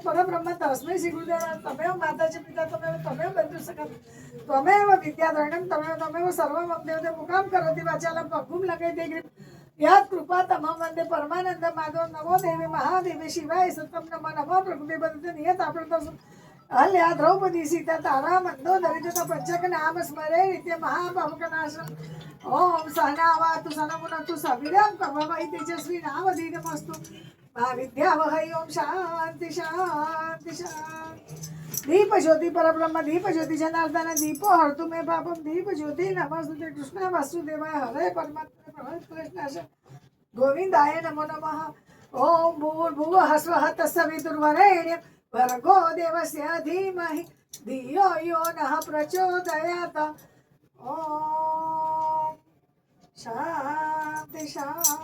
परब्रह्म तस्मै श्री गुरुदेव तमेव माताचे पिता तमेव बंधु सखा तमेव विद्याधरणं तमेव सर्वं देवते मुकाम करोति वाचालं पक्वं लगेते यात् कृपा तमं वन्दे परमानंद माधव नमो देवी महादेवी शिवाय सत्यं नमो प्रकृति बदते नियत आपणतसु अल्या द्रौपदी सीता तारा मंदोदरी तथा पंचक नाम स्मरे नित्य महापावकनाशम ओम सहनावतु सनमुनतु सविरं कवमहि तेजस्वी नामधीरमस्तु विद्यावहै ओम शांति शांति शांति दीप ज्योति परब्रह्म दीप ज्योति जनार्दन दीपो हरतु मे पापम दीप ज्योति नमस्ते कृष्ण वासुदेवाय हरे परमात्मा प्रणत कृष्णाश गोविंदाय नमो नमः ओम भूर्भुवः स्वः तत्सवितुर्वरेण्यं भर्गो देवस्य धीमहि धियो यो नः प्रचोदयात् ओम शांति शांति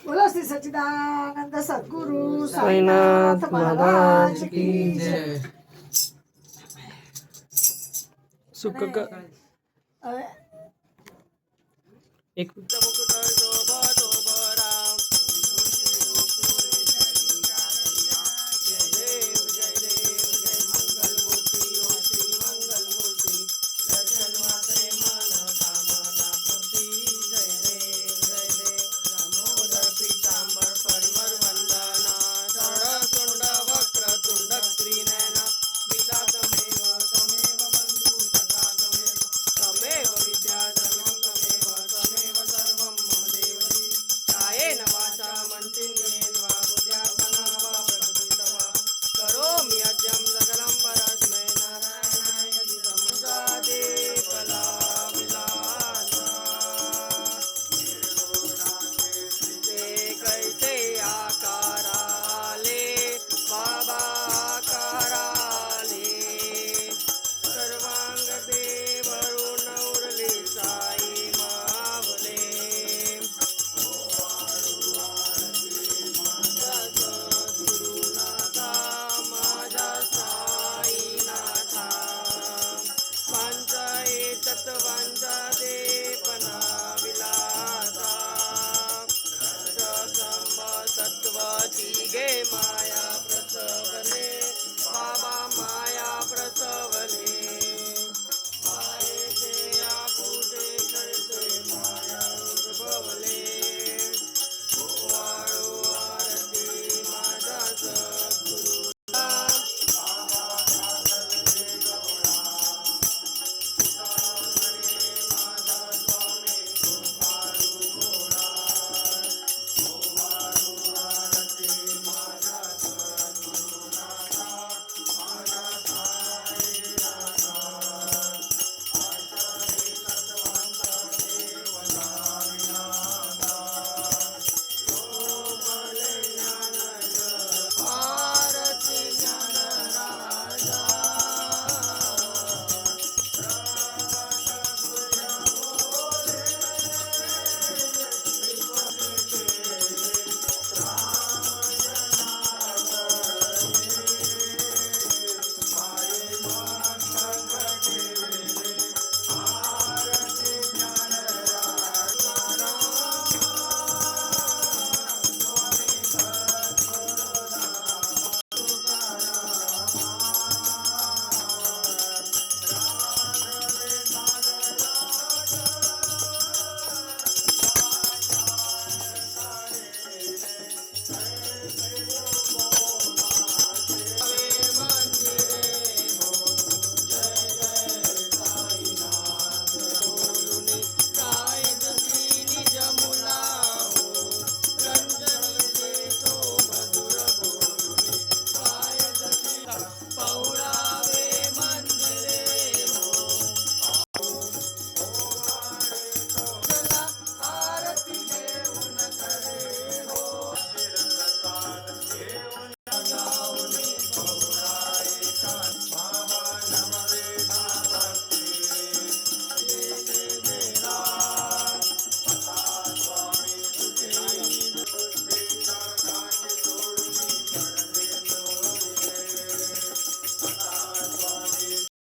बोलो श्री सच्चिदानंद सद्गुरु साईनाथ महाराज की जय। सुख का एक